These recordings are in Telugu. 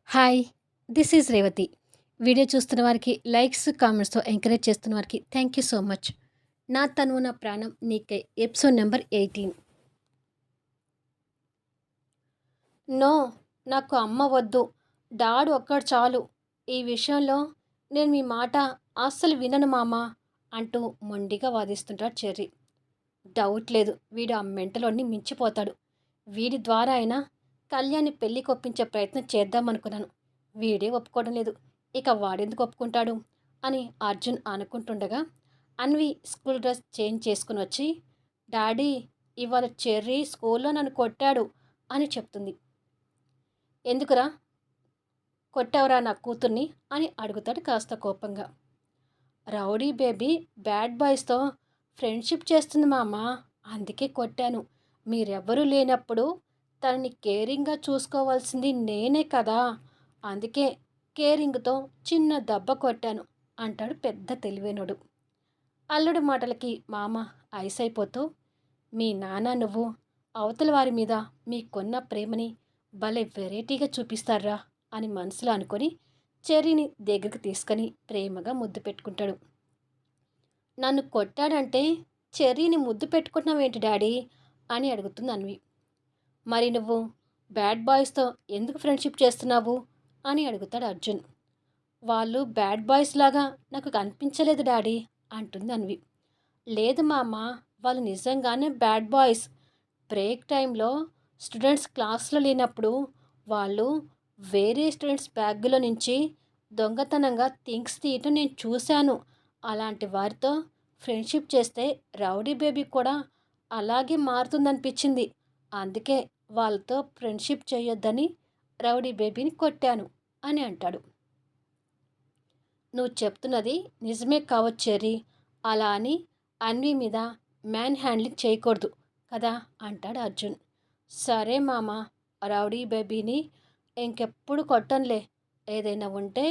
Hi! This is Revathi. Video చూస్తున్న వారికి లైక్స్, కామెంట్స్‌తో ఎంకరేజ్ చేస్తున్న వారికి థ్యాంక్ యూ సో మచ్. 'నా తనువు నా ప్రాణం నీకై' ఎపిసోడ్ నంబర్ 18. నో, నాకు అమ్మ వద్దు. డాడ్ ఒక్కడు చాలు. ఈ విషయంలో నేను మీ మాట అస్సలు వినను మామ అంటూ మొండిగా వాదిస్తుంటాడు చెర్రీ. డౌట్ లేదు, వీడు ఆ మెంటలోడిని మించిపోతాడు. వీడి ద్వారా అయినా కళ్యాణ్‌ని పెళ్ళికొప్పించే ప్రయత్నం చేద్దామనుకున్నాను. వీడే ఒప్పుకోవడం లేదు. ఇక వాడెందుకు ఒప్పుకుంటాడు అని అర్జున్ అనుకుంటుండగా అన్వి స్కూల్ డ్రెస్ చేంజ్ చేసుకుని వచ్చి, డాడీ, ఇవాళ చెర్రీ స్కూల్లో నన్ను కొట్టాడు అని చెప్తుంది. ఎందుకురా కొట్టావురా నా కూతుర్ని అని అడుగుతాడు కాస్త కోపంగా. రౌడీ బేబీ బ్యాడ్ బాయ్స్తో ఫ్రెండ్షిప్ చేస్తుంది మామ, అందుకే కొట్టాను. మీరెవ్వరూ లేనప్పుడు తనని కేరింగ్గా చూసుకోవాల్సింది నేనే కదా, అందుకే కేరింగ్తో చిన్న దెబ్బ కొట్టాను అంటాడు పెద్ద తెలివైనడు. అల్లుడి మాటలకి మామ ఐసైపోతూ, మీ నాన్న నువ్వు అవతల వారి మీద మీకున్న ప్రేమని భలే వెరైటీగా చూపిస్తారా అని మనసులో అనుకొని చెర్రీని దగ్గరికి తీసుకొని ప్రేమగా ముద్దు పెట్టుకుంటాడు. నన్ను కొట్టాడంటే చెర్రీని ముద్దు పెట్టుకుంటున్నావేంటి డాడీ అని అడుగుతుంది అన్వి. మరి నువ్వు బ్యాడ్ బాయ్స్తో ఎందుకు ఫ్రెండ్షిప్ చేస్తున్నావు అని అడుగుతాడు అర్జున్. వాళ్ళు బ్యాడ్ బాయ్స్ లాగా నాకు కనిపించలేదు డాడీ అంటుంది అన్వి. లేదు మామ, వాళ్ళు నిజంగానే బ్యాడ్ బాయ్స్. బ్రేక్ టైంలో స్టూడెంట్స్ క్లాస్లో లేనప్పుడు వాళ్ళు వేరే స్టూడెంట్స్ బ్యాగ్లో నుంచి దొంగతనంగా థింగ్స్ తీయటం నేను చూశాను. అలాంటి వారితో ఫ్రెండ్షిప్ చేస్తే రౌడీ బేబీ కూడా అలాగే మారుతుందనిపించింది. అందుకే వాళ్ళతో ఫ్రెండ్షిప్ చేయొద్దని రౌడీ బేబీని కొట్టాను అని అంటాడు. నువ్వు చెప్తున్నది నిజమే కావచ్చు చెర్రీ, అలా అని అన్వి మీద మ్యాన్ హ్యాండ్లింగ్ చేయకూడదు కదా అంటాడు అర్జున్. సరే మామ, రౌడీ బేబీని ఇంకెప్పుడు కొట్టనులే, ఏదైనా ఉంటే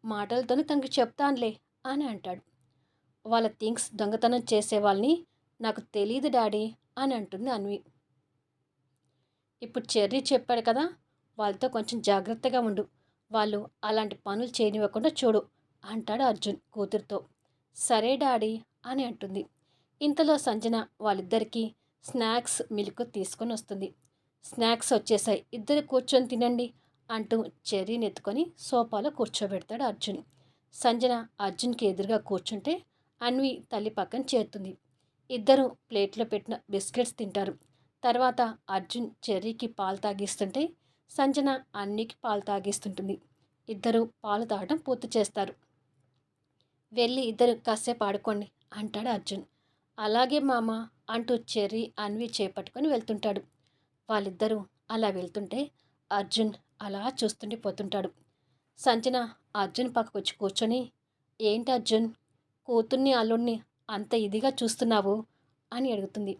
మాటలతోనే తనకి చెప్తానులే అని అంటాడు. వాళ్ళ థింగ్స్ దొంగతనం చేసే వాళ్ళని నాకు తెలియదు డాడీ అని అంటుంది అన్వి. ఇప్పుడు చెర్రీ చెప్పాడు కదా, వాళ్ళతో కొంచెం జాగ్రత్తగా ఉండు, వాళ్ళు అలాంటి పనులు చేయనివ్వకుండా చూడు అంటాడు అర్జున్ కూతురుతో. సరే డాడీ అని అంటుంది. ఇంతలో సంజన వాళ్ళిద్దరికీ స్నాక్స్ మిల్క్ తీసుకొని వస్తుంది. స్నాక్స్ వచ్చేసాయి, ఇద్దరు కూర్చొని తినండి అంటూ చెర్రీని ఎత్తుకొని సోఫాలో కూర్చోబెడతాడు అర్జున్. సంజన అర్జున్కి ఎదురుగా కూర్చుంటే అన్వి తల్లి పక్కన చేరుతుంది. ఇద్దరు ప్లేట్లో పెట్టిన బిస్కెట్స్ తింటారు. తర్వాత అర్జున్ చెర్రీకి పాలు తాగిస్తుంటే సంజన అన్నికి పాలు తాగిస్తుంటుంది. ఇద్దరు పాలు తాగడం పూర్తి చేస్తారు. వెళ్ళి ఇద్దరు కాసేపు ఆడుకోండి అంటాడు అర్జున్. అలాగే మామ అంటూ చెర్రీ అన్వి చేపట్టుకొని వెళ్తుంటాడు. వాళ్ళిద్దరూ అలా వెళ్తుంటే అర్జున్ అలా చూస్తుండిపోతుంటాడు. సంజన అర్జున్ పక్కకు వచ్చి కూర్చొని, ఏంటి అర్జున్, కూతుర్ని అల్లుడిని అంత ఇదిగా చూస్తున్నావు అని అడుగుతుంది.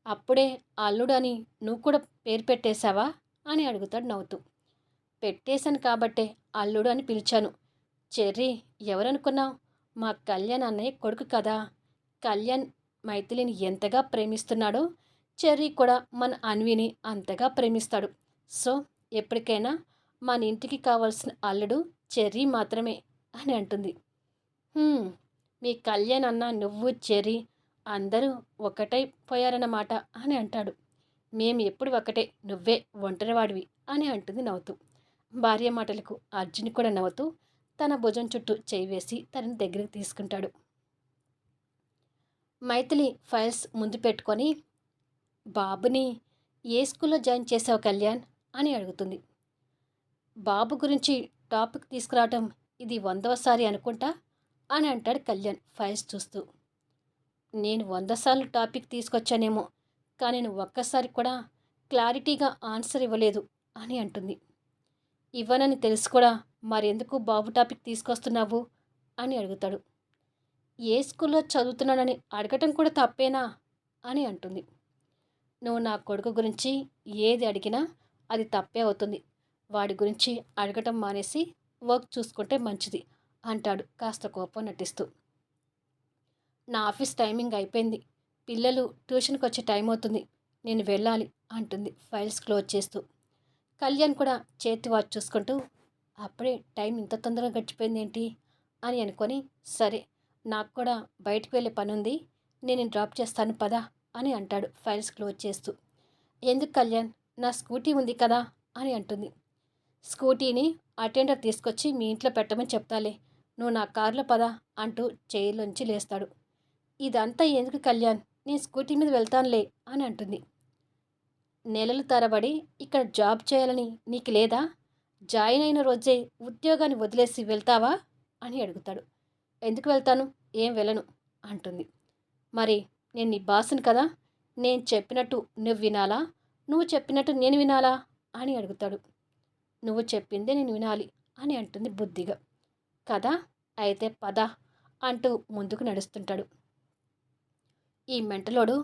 అప్పుడే అల్లుడు అని నువ్వు కూడా పేరు పెట్టేశావా అని అడుగుతాడు నవ్వుతూ. పెట్టేశాను కాబట్టే అల్లుడు అని పిలిచాను. చెర్రీ, ఎవరనుకున్నావు, మా కళ్యాణ్ అన్నయ్య కొడుకు కదా. కళ్యాణ్ మైథిలిని ఎంతగా ప్రేమిస్తున్నాడో చెర్రీ కూడా మన అన్విని అంతగా ప్రేమిస్తాడు. సో ఎప్పటికైనా మన ఇంటికి కావాల్సిన అల్లుడు చెర్రీ మాత్రమే అని అంటుంది. మీ కళ్యాణ్ అన్న నువ్వు చెర్రీ అందరూ ఒకటై పోయారన్నమాట అని అంటాడు. మేము ఎప్పుడు ఒకటే, నువ్వే ఒంటరివాడివి అని అంటుంది నవ్వుతూ. భార్య మాటలకు అర్జున్ కూడా నవ్వుతూ తన భుజం చుట్టూ చేయి వేసి తనని దగ్గరికి తీసుకుంటాడు. మైథిలి ఫైల్స్ ముందు పెట్టుకొని, బాబుని ఏ స్కూల్లో జాయిన్ చేసావు కళ్యాణ్ అని అడుగుతుంది. బాబు గురించి టాపిక్ తీసుకురావటం ఇది 100వసారి అనుకుంటా అని అంటాడు కళ్యాణ్ ఫైల్స్ చూస్తూ. నేను 100 సార్లు టాపిక్ తీసుకొచ్చానేమో, కానీ నువ్వు ఒక్కసారి కూడా క్లారిటీగా ఆన్సర్ ఇవ్వలేదు అని అంటుంది. ఇవ్వనని తెలుసు కూడా మరెందుకు బాబు టాపిక్ తీసుకొస్తున్నావు అని అడుగుతాడు. ఏ స్కూల్లో చదువుతున్నానని అడగటం కూడా తప్పేనా అని అంటుంది. నువ్వు నా కొడుకు గురించి ఏది అడిగినా అది తప్పే అవుతుంది. వాడి గురించి అడగటం మానేసి వర్క్ చూసుకుంటే మంచిది అంటాడు కాస్త కోపం నటిస్తూ. నా ఆఫీస్ టైమింగ్ అయిపోయింది, పిల్లలు ట్యూషన్కి వచ్చే టైం అవుతుంది, నేను వెళ్ళాలి అంటుంది ఫైల్స్ క్లోజ్ చేస్తూ. కళ్యాణ్ కూడా చేతి వాచ్ చూసుకుంటూ అప్పుడే టైం ఇంత తొందరగా గడిచిపోయిందేంటి అని అనుకొని, సరే నాకు కూడా బయటికి వెళ్ళే పనుంది, నేను నిన్ను డ్రాప్ చేస్తాను పదా అని అంటాడు ఫైల్స్ క్లోజ్ చేస్తూ. ఎందుకు కళ్యాణ్, నా స్కూటీ ఉంది కదా అని అంటుంది. స్కూటీని అటెండర్ తీసుకొచ్చి మీ ఇంట్లో పెట్టమని చెప్తాలే, నువ్వు నా కారులో పదా అంటూ చైర్లోంచి లేస్తాడు. ఇదంతా ఎందుకు కళ్యాణ్, నేను స్కూటీ మీద వెళ్తానులే అని అంటుంది. నెలలు తరబడి ఇక్కడ జాబ్ చేయాలని నీకు లేదా? జాయిన్ అయిన రోజే ఉద్యోగాన్ని వదిలేసి వెళ్తావా అని అడుగుతాడు. ఎందుకు వెళ్తాను, ఏం వెళ్ళను అంటుంది. మరి నేను నీ బాసుని కదా, నేను చెప్పినట్టు నువ్వు వినాలా, నువ్వు చెప్పినట్టు నేను వినాలా అని అడుగుతాడు. నువ్వు చెప్పిందే నేను వినాలి అని అంటుంది బుద్ధిగా. కదా, అయితే పద అంటూ ముందుకు నడుస్తుంటాడు. ఈ మెంటలోడు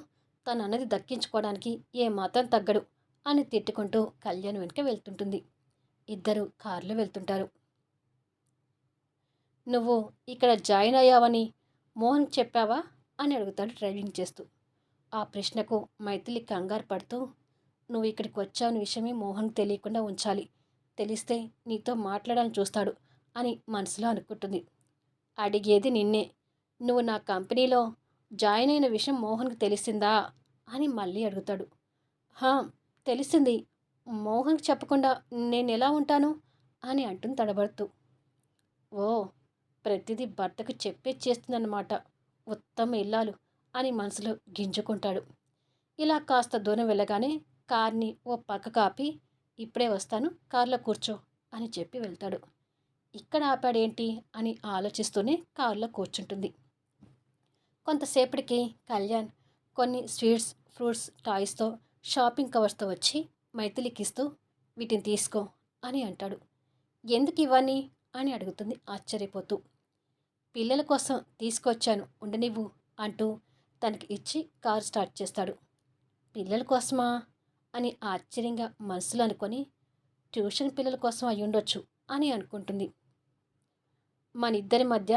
తను అన్నది దక్కించుకోవడానికి ఏమాత్రం తగ్గడు అని తిట్టుకుంటూ కళ్యాణ్ వెనుక వెళ్తుంటుంది. ఇద్దరు కారులో వెళ్తుంటారు. నువ్వు ఇక్కడ జాయిన్ అయ్యావని మోహన్ చెప్పావా అని అడుగుతాడు డ్రైవింగ్ చేస్తూ. ఆ ప్రశ్నకు మైథిలి కంగారు పడుతూ, నువ్వు ఇక్కడికి వచ్చావని విషయమే మోహన్కి తెలియకుండా ఉంచాలి, తెలిస్తే నీతో మాట్లాడాలని చూస్తాడు అని మనసులో అనుకుంటుంది. అడిగేది నిన్నే, నువ్వు నా కంపెనీలో జాయిన్ అయిన విషయం మోహన్కి తెలిసిందా అని మళ్ళీ అడుగుతాడు. హా, తెలిసింది, మోహన్కి చెప్పకుండా నేను ఎలా ఉంటాను అని అంటుంది తడబడుతూ. ఓ, ప్రతిదీ భర్తకు చెప్పే చేస్తుందన్నమాట, ఉత్తమ ఇల్లాలు అని మనసులో గింజుకుంటాడు. ఇలా కాస్త దూరం వెళ్ళగానే కార్ని ఓ పక్క కాపి, ఇప్పుడే వస్తాను కారులో కూర్చో అని చెప్పి వెళ్తాడు. ఇక్కడ ఆపాడేంటి అని ఆలోచిస్తూనే కారులో కూర్చుంటుంది. కొంతసేపటికి కళ్యాణ్ కొన్ని స్వీట్స్, ఫ్రూట్స్, టాయ్స్తో, షాపింగ్ కవర్స్తో వచ్చి మైథిలికి ఇస్తూ, వీటిని తీసుకో అని అంటాడు. ఎందుకు ఇవన్నీ అని అడుగుతుంది ఆశ్చర్యపోతూ. పిల్లల కోసం తీసుకొచ్చాను, ఉండనివ్వు అంటూ తనకి ఇచ్చి కారు స్టార్ట్ చేస్తాడు. పిల్లల కోసమా అని ఆశ్చర్యంగా మనసులో అనుకొని, ట్యూషన్ పిల్లల కోసం అయి ఉండొచ్చు అని అనుకుంటుంది. మన ఇద్దరి మధ్య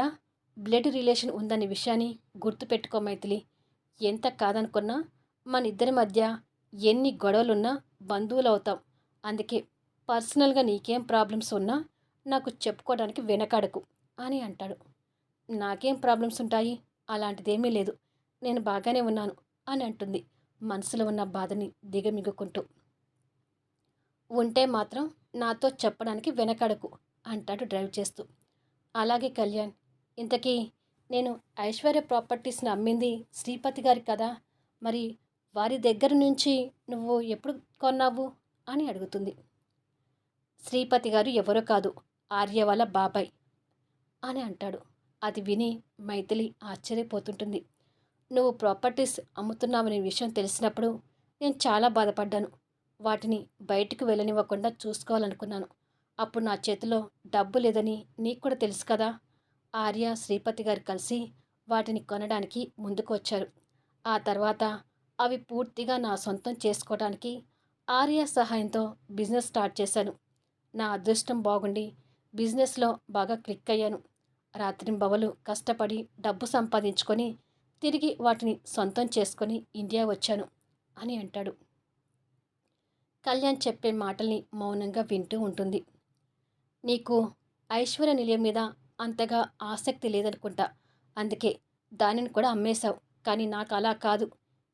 బ్లడ్ రిలేషన్ ఉందనే విషయాన్ని గుర్తుపెట్టుకో మైథిలి. ఎంత కాదనుకున్నా మన ఇద్దరి మధ్య ఎన్ని గొడవలున్నా బంధువులు అవుతాం. అందుకే పర్సనల్గా నీకేం ప్రాబ్లమ్స్ ఉన్నా నాకు చెప్పుకోవడానికి వెనకాడకు అని అంటాడు. నాకేం ప్రాబ్లమ్స్ ఉంటాయి, అలాంటిదేమీ లేదు, నేను బాగానే ఉన్నాను అని అంటుంది మనసులో ఉన్న బాధని దిగమిగుకుంటూ. ఉంటే మాత్రం నాతో చెప్పడానికి వెనకాడకు అంటాడు డ్రైవ్ చేస్తూ. అలాగే కళ్యాణ్, ఇంతకీ నేను ఐశ్వర్య ప్రాపర్టీస్ని అమ్మింది శ్రీపతి గారి కదా, మరి వారి దగ్గర నుంచి నువ్వు ఎప్పుడు కొన్నావు అని అడుగుతుంది. శ్రీపతి గారు ఎవరో కాదు, ఆర్య వాళ్ళ బాబాయ్ అని అంటాడు. అది విని మైథిలి ఆశ్చర్యపోతుంటుంది. నువ్వు ప్రాపర్టీస్ అమ్ముతున్నావనే విషయం తెలిసినప్పుడు నేను చాలా బాధపడ్డాను. వాటిని బయటికి వెళ్ళనివ్వకుండా చూసుకోవాలనుకున్నాను. అప్పుడు నా చేతిలో డబ్బు లేదని నీకు కూడా తెలుసు కదా. ఆర్య, శ్రీపతి గారు కలిసి వాటిని కొనడానికి ముందుకు వచ్చారు. ఆ తర్వాత అవి పూర్తిగా నా సొంతం చేసుకోవడానికి ఆర్య సహాయంతో బిజినెస్ స్టార్ట్ చేశాను. నా అదృష్టం బాగుండి బిజినెస్లో బాగా క్లిక్ అయ్యాను. రాత్రింబవలు కష్టపడి డబ్బు సంపాదించుకొని తిరిగి వాటిని సొంతం చేసుకొని ఇండియా వచ్చాను అని అంటాడు. కళ్యాణ్ చెప్పే మాటల్ని మౌనంగా వింటూ ఉంటుంది. నీకు ఐశ్వర్య నిలయం మీద అంతగా ఆసక్తి లేదనుకుంటా, అందుకే దానిని కూడా అమ్మేశావు. కానీ నాకు అలా కాదు,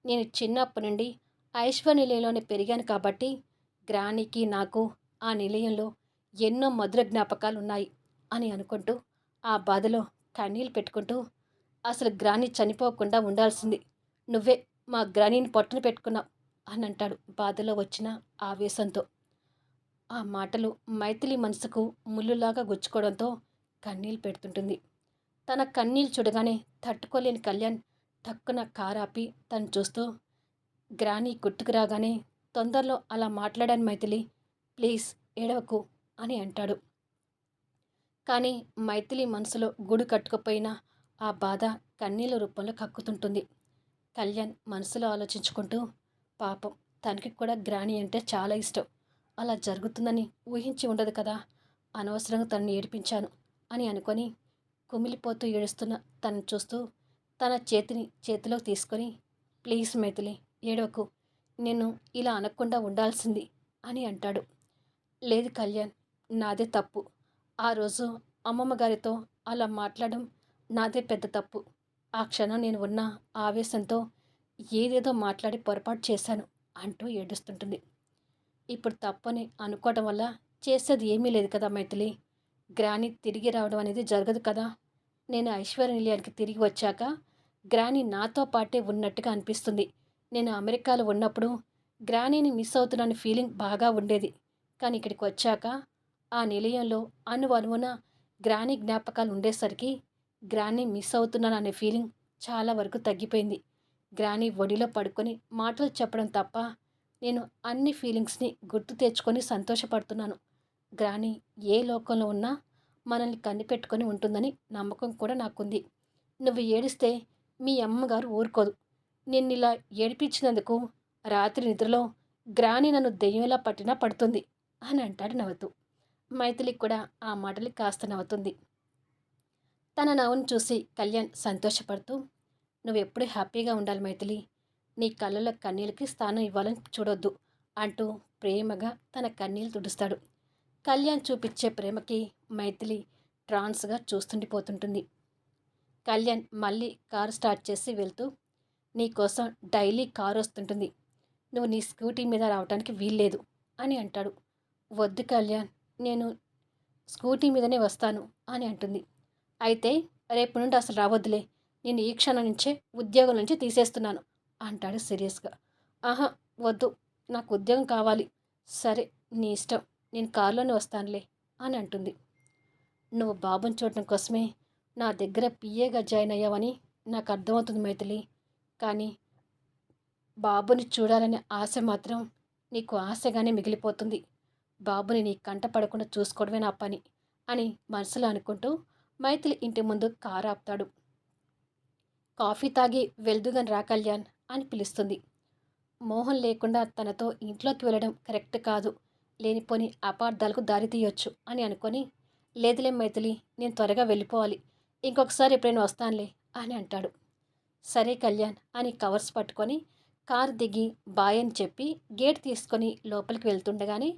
నేను చిన్నప్పటి నుండి ఐశ్వర్య నిలయంలోనే పెరిగాను కాబట్టి గ్రానీకి నాకు ఆ నిలయంలో ఎన్నో మధుర జ్ఞాపకాలు ఉన్నాయి అని అనుకుంటూ ఆ బాధలో కన్నీళ్ళు పెట్టుకుంటూ, అసలు గ్రాని చనిపోకుండా ఉండాల్సింది నువ్వే మా గ్రానీని పట్టున పెట్టుకున్నావు అని అంటాడు బాధలో వచ్చిన ఆవేశంతో. ఆ మాటలు మైథిలి మనసుకు ముళ్ళులాగా గుచ్చుకోవడంతో కన్నీళ్ళు పెడుతుంటుంది. తన కన్నీళ్ళు చూడగానే తట్టుకోలేని కళ్యాణ్ టక్కున కారాపి తను చూస్తూ, గ్రాని గుర్తుకు రాగానే తొందరలో అలా మాట్లాడాను మైథిలి, ప్లీజ్ ఏడవకు అని అంటాడు. కానీ మైథిలి మనసులో గూడు కట్టుకుపోయిన ఆ బాధ కన్నీళ్ళ రూపంలో కక్కుతుంటుంది. కళ్యాణ్ మనసులో ఆలోచించుకుంటూ, పాపం తనకి కూడా గ్రాని అంటే చాలా ఇష్టం, అలా జరుగుతుందని ఊహించి ఉండదు కదా, అనవసరంగా తనని ఏడిపించాను అని అనుకొని కుమిలిపోతూ ఏడుస్తున్న తనను చూస్తూ తన చేతిని చేతిలోకి తీసుకొని, ప్లీజ్ మైథిలి ఏడవకు, నేను ఇలా అనకుండా ఉండాల్సింది అని అంటాడు. లేదు కళ్యాణ్, నాదే తప్పు. ఆ రోజు అమ్మమ్మ గారితో అలా మాట్లాడడం నాదే పెద్ద తప్పు. ఆ క్షణం నేను ఉన్న ఆవేశంతో ఏదేదో మాట్లాడి పొరపాటు చేశాను అంటూ ఏడుస్తుంటుంది. ఇప్పుడు తప్పని అనుకోవడం వల్ల చేసేది ఏమీ లేదు కదా మైథిలి. గ్రాని తిరిగి రావడం అనేది జరగదు కదా. నేను ఐశ్వర్య నిలయానికి తిరిగి వచ్చాక గ్రాని నాతో పాటే ఉన్నట్టుగా అనిపిస్తుంది. నేను అమెరికాలో ఉన్నప్పుడు గ్రానీని మిస్ అవుతున్నాను ఫీలింగ్ బాగా ఉండేది. కానీ ఇక్కడికి వచ్చాక ఆ నిలయంలో అణువణువున గ్రాని జ్ఞాపకాలు ఉండేసరికి గ్రాని మిస్ అవుతున్నాను అనే ఫీలింగ్ చాలా వరకు తగ్గిపోయింది. గ్రాని ఒడిలో పడుకొని మాటలు చెప్పడం తప్ప నేను అన్ని ఫీలింగ్స్ని గుర్తు తెచ్చుకొని సంతోషపడుతున్నాను. గ్రాని ఏ లోకంలో ఉన్నా మనల్ని కనిపెట్టుకొని ఉంటుందని నమ్మకం కూడా నాకుంది. నువ్వు ఏడిస్తే మీ అమ్మగారు ఊరుకోదు. నిన్నిలా ఏడిపించినందుకు రాత్రి నిద్రలో గ్రాని నన్ను దెయ్యంలా పట్టినా పడుతుంది అని అంటాడు నవ్వుతూ. మైథిలికి కూడా ఆ మాటలు కాస్త నవ్వుతుంది. తన నవ్వును చూసి కళ్యాణ్ సంతోషపడుతూ, నువ్వెప్పుడు హ్యాపీగా ఉండాలి మైథిలి. నీ కళ్ళలో కన్నీళ్ళకి స్థానం ఇవ్వాలని చూడొద్దు అంటూ ప్రేమగా తన కన్నీళ్ళు తుడుస్తాడు. కళ్యాణ్ చూపించే ప్రేమకి మైథిలి ట్రాన్స్గా చూస్తుండిపోతుంటుంది. కళ్యాణ్ మళ్ళీ కారు స్టార్ట్ చేసి వెళ్తూ, నీకోసం డైలీ కారు వస్తుంటుంది. నువ్వు నీ స్కూటీ మీద రావడానికి వీల్లేదు అని అంటాడు. వద్దు కళ్యాణ్, నేను స్కూటీ మీదనే వస్తాను అని అంటుంది. అయితే రేపు నుండి అసలు రావద్దులే. నేను ఈ క్షణం నుంచే ఉద్యోగం నుంచి తీసేస్తున్నాను అంటాడు సీరియస్గా. ఆహా, వద్దు, నాకు ఉద్యోగం కావాలి. సరే, నీ ఇష్టం, నేను కారులోనే వస్తానులే అని అంటుంది. నువ్వు బాబుని చూడటం కోసమే నా దగ్గర పిఏగా జాయిన్ అయ్యావని నాకు అర్థమవుతుంది మైథిలి. కానీ బాబుని చూడాలనే ఆశ మాత్రం నీకు ఆశగానే మిగిలిపోతుంది. బాబుని నీ కంట పడకుండా చూసుకోవడమే నా పని అని మనసులో అనుకుంటూ మైథిలి ఇంటి ముందు కారు ఆపుతాడు. కాఫీ తాగి వెళ్దుగాని రా కళ్యాణ్ అని పిలుస్తుంది. మోహన్ లేకుండా తనతో ఇంట్లోకి వెళ్ళడం కరెక్ట్ కాదు, లేనిపోని అపార్థాలకు దారి తీయొచ్చు అని అనుకొని, లేదులే మైథిలి, నేను త్వరగా వెళ్ళిపోవాలి, ఇంకొకసారి ఎప్పుడైనా వస్తానులే అని అంటాడు. సరే కళ్యాణ్ అని కవర్స్ పట్టుకొని కారు దిగి బాయ్ అని చెప్పి గేట్ తీసుకొని లోపలికి వెళ్తుండగానే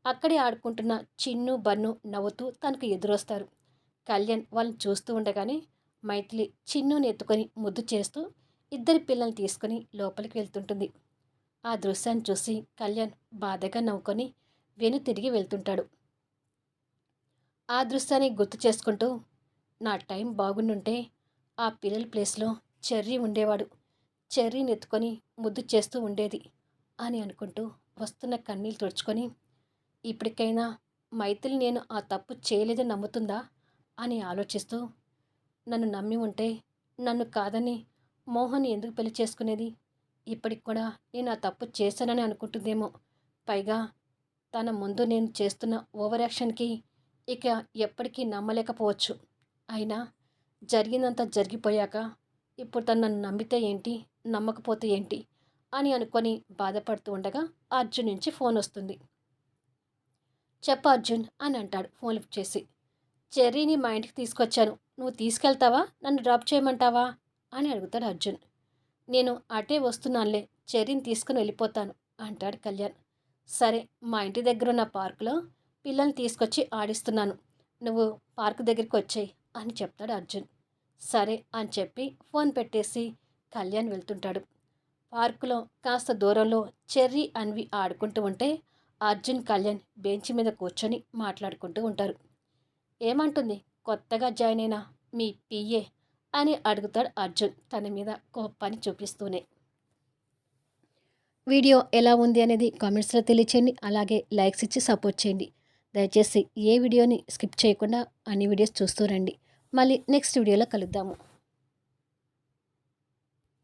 అక్కడే ఆడుకుంటున్న చిన్ను బన్ను నవ్వుతూ తనకు ఎదురొస్తారు. కళ్యాణ్ వాళ్ళని చూస్తూ ఉండగానే మైథిలి చిన్నుని ఎత్తుకొని ముద్దు చేస్తూ ఇద్దరి పిల్లల్ని తీసుకొని లోపలికి వెళ్తుంటుంది. ఆ దృశ్యాన్ని చూసి కళ్యాణ్ బాధగా నవ్వుకొని తిరిగి వెళ్తుంటాడు. ఆ దృశ్యాన్ని గుర్తు చేసుకుంటూ, నా టైం బాగుండుంటే ఆ పిల్లల ప్లేస్లో చెర్రీ ఉండేవాడు, చెర్రీని ఎత్తుకొని ముద్దు చేస్తూ ఉండేది అని అనుకుంటూ వస్తున్న కన్నీళ్ళు తుడుచుకొని, ఇప్పటికైనా మైథిలి నేను ఆ తప్పు చేయలేదని నమ్ముతుందా అని ఆలోచిస్తూ, నన్ను నమ్మి ఉంటే నన్ను కాదని మోహన్ ఎందుకు పెళ్లి చేసుకునేది? ఇప్పటికి కూడా నేను ఆ తప్పు చేశానని అనుకుంటుందేమో. పైగా తన ముందు నేను చేస్తున్న ఓవర్ యాక్షన్కి ఇక ఎప్పటికీ నమ్మలేకపోవచ్చు. అయినా జరిగిందంతా జరిగిపోయాక ఇప్పుడు తను నన్ను నమ్మితే ఏంటి, నమ్మకపోతే ఏంటి అని అనుకొని బాధపడుతూ ఉండగా అర్జున్ నుంచి ఫోన్ వస్తుంది. చెప్పు అర్జున్ అని అంటాడు ఫోన్ లిఫ్ట్ చేసి. చెర్రీని మా ఇంటికి తీసుకొచ్చాను, నువ్వు తీసుకెళ్తావా, నన్ను డ్రాప్ చేయమంటావా అని అడుగుతాడు అర్జున్. నేను అటే వస్తున్నానులే, చెర్రీని తీసుకుని వెళ్ళిపోతాను అంటాడు కళ్యాణ్. సరే, మా ఇంటి దగ్గర ఉన్న పార్కులో పిల్లల్ని తీసుకొచ్చి ఆడిస్తున్నాను, నువ్వు పార్కు దగ్గరికి వచ్చేయి అని చెప్తాడు అర్జున్. సరే అని చెప్పి ఫోన్ పెట్టేసి కళ్యాణ్ వెళ్తుంటాడు. పార్కులో కాస్త దూరంలో చెర్రీ అన్వి ఆడుకుంటూ ఉంటే అర్జున్ కళ్యాణ్ బెంచ్ మీద కూర్చొని మాట్లాడుకుంటూ ఉంటారు. ఏమంటుంది కొత్తగా జాయిన్ అయిన మీ పిఏ అని అడుగుతాడు అర్జున్ తన మీద కోపాన్ని చూపిస్తూనే. వీడియో ఎలా ఉంది అనేది కామెంట్స్లో తెలియచేయండి. అలాగే లైక్స్ ఇచ్చి సపోర్ట్ చేయండి. దయచేసి ఏ వీడియోని స్కిప్ చేయకుండా అన్ని వీడియోస్ చూస్తూ రండి. మళ్ళీ నెక్స్ట్ వీడియోలో కలుద్దాము.